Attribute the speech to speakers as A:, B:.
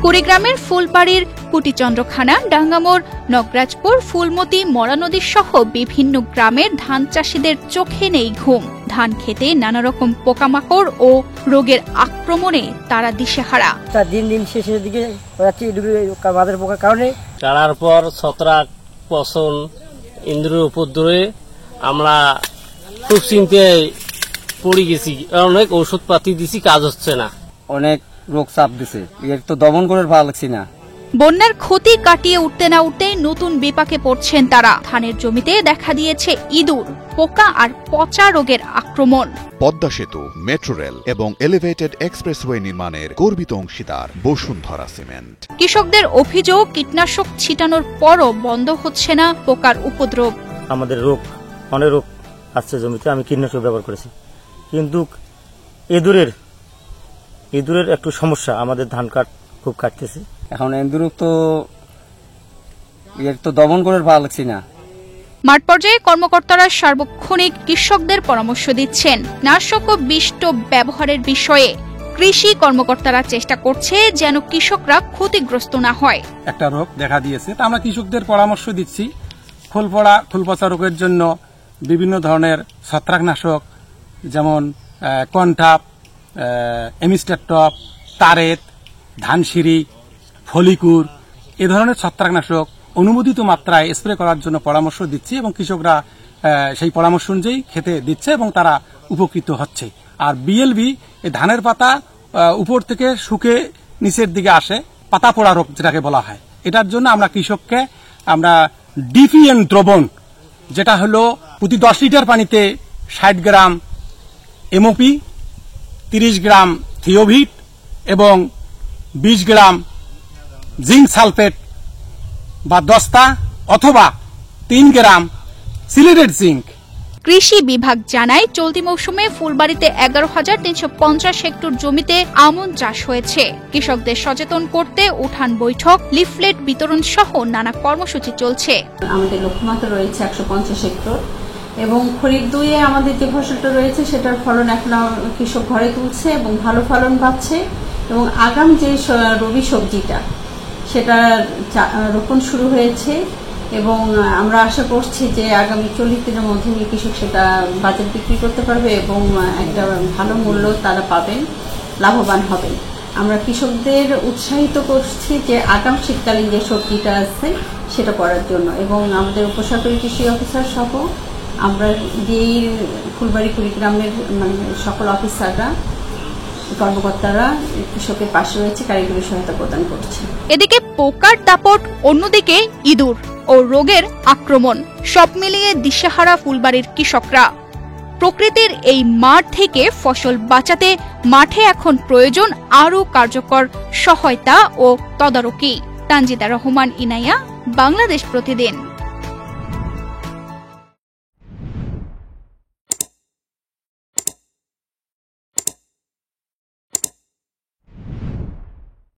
A: কুড়িগ্রামের ফুলবাড়ির কুটিচন্দ্রখানা, ডাঙ্গামোড়, নগরাজপুর, ফুলমতি, মরানদী সহ বিভিন্ন গ্রামের ধান চাষিদের চোখে নেই ঘুম। ধান খেতে নানা রকম পোকামাকড় ও রোগের আক্রমণে তারা দিশেহারা।
B: দিন দিন শেষের দিকে বাজার পোকার কারণে
C: চারার পর ছত্রাক, পচন, ইন্দ্রের উপদ্রবে আমরা খুব চিন্তায় পড়ে গেছি। অনেক ওষুধ পাতি দিছি, কাজ হচ্ছে না।
D: অনেক রোগ চাপ দিছে, এর তো দমন করে ভালো লাগছে না।
A: বন্যার ক্ষতি কাটিয়ে উঠতে না উঠতে নতুন বিপাকে পড়ছেন তারা। ধানের জমিতে দেখা দিয়েছে ইঁদুর, পোকা আর পচা রোগের আক্রমণ।
E: পদ্মা সেতু, মেট্রো রেল এবং এলিভেটেড এক্সপ্রেসওয়ে নির্মাণের গর্বিত অংশীদার বসুন্ধরা সিমেন্ট।
A: কৃষকদের অভিযোগ, কীটনাশক ছিটানোর পরও বন্ধ হচ্ছে না পোকার উপদ্রব।
F: আমাদের অনেক রোগ আসছে জমিতে, আমি কীটনাশক ব্যবহার করেছি, কিন্তু ইঁদুরের একটু সমস্যা, আমাদের ধান খুব কাটতেছে।
D: এখন ইঁদুর তো এর তো দমন করে ভালো লাগছে না।
A: মাঠ পর্যায়ে কর্মকর্তারা সার্বক্ষণিক কৃষকদের পরামর্শ দিচ্ছেন নাশক ও বিষ ব্যবহারের বিষয়ে। কৃষি কর্মকর্তারা চেষ্টা করছে যেন কৃষকরা ক্ষতিগ্রস্ত না হয়।
G: একটা রোগ দেখা দিয়েছে, তা আমরা কৃষকদের পরামর্শ দিচ্ছি ফুল পচা রোগের জন্য বিভিন্ন ধরনের ছত্রাকনাশক, যেমন কনটাপ, এমিস্টারটপ, তারেত, ধানসিঁড়ি, ফলিকুর, এ ধরনের ছত্রাকনাশক অনুমোদিত মাত্রায় স্প্রে করার জন্য পরামর্শ দিচ্ছি এবং কৃষকরা সেই পরামর্শ অনুযায়ী খেতে দিচ্ছে এবং তারা উপকৃত হচ্ছে। আর বিএলবি, এই ধানের পাতা উপর থেকে শুকে নিচের দিকে আসে, পাতা পোড়া রোগ যেটাকে বলা হয়, এটার জন্য আমরা কৃষককে ডিপিএন দ্রবণ, যেটা হলো প্রতি 10 লিটার পানিতে 60 গ্রাম এমওপি, 30 গ্রাম থিওভিট এবং 20 গ্রাম জিঙ্ক সালফেট বা দস্তা অথবা 3 গ্রাম সিলেটেড জিঙ্ক।
A: কৃষি বিভাগ জানায়, চলতি মৌসুমে ফুলবাড়িতে 11,350 হেক্টর জমিতে আমন চাষ হয়েছে। কৃষকদের সচেতন করতে উঠান বৈঠক, লিফলেট বিতরণ সহ নানা কর্মসূচি চলছে।
H: আমাদের লক্ষ্যমাত্রা রয়েছে 150 হেক্টর এবং খরিফ 2-এ আমাদের যে ফসলটা রয়েছে সেটার ফলন এখন কৃষক ঘরে তুলছে এবং ভালো ফলন পাচ্ছে এবং আগাম যে রবি সবজিটা সেটা রোপণ শুরু হয়েছে এবং আমরা আশা করছি যে আগামী 40 দিনের মধ্যে কৃষক সেটা বাজারে বিক্রি করতে পারবে এবং একটা ভালো মূল্য তারা পাবেন, লাভবান হবেন। আমরা কৃষকদের উৎসাহিত করছি যে আগাম শীতকালীন যে সবজিটা আছে সেটা করার জন্য এবং আমাদের উপসহকারী কৃষি অফিসার সহ আমরা যেই ফুলবাড়ি কুড়িগ্রামের সকল অফিসাররা, কর্মকর্তারা কৃষকের পাশে রয়েছে, কারিগরি সহায়তা প্রদান করছে।
A: এদিকে পোকার দাপট, অন্যদিকে ইঁদুর ও রোগের আক্রমণ, সব মিলিয়ে দিশেহারা ফুলবাড়ির কৃষকরা। প্রকৃতির এই মাঠ থেকে ফসল বাঁচাতে মাঠে এখন প্রয়োজন আরও কার্যকর সহায়তা ও তদারকি। তানজিদা রহমান, ইনায়া, বাংলাদেশ প্রতিদিন।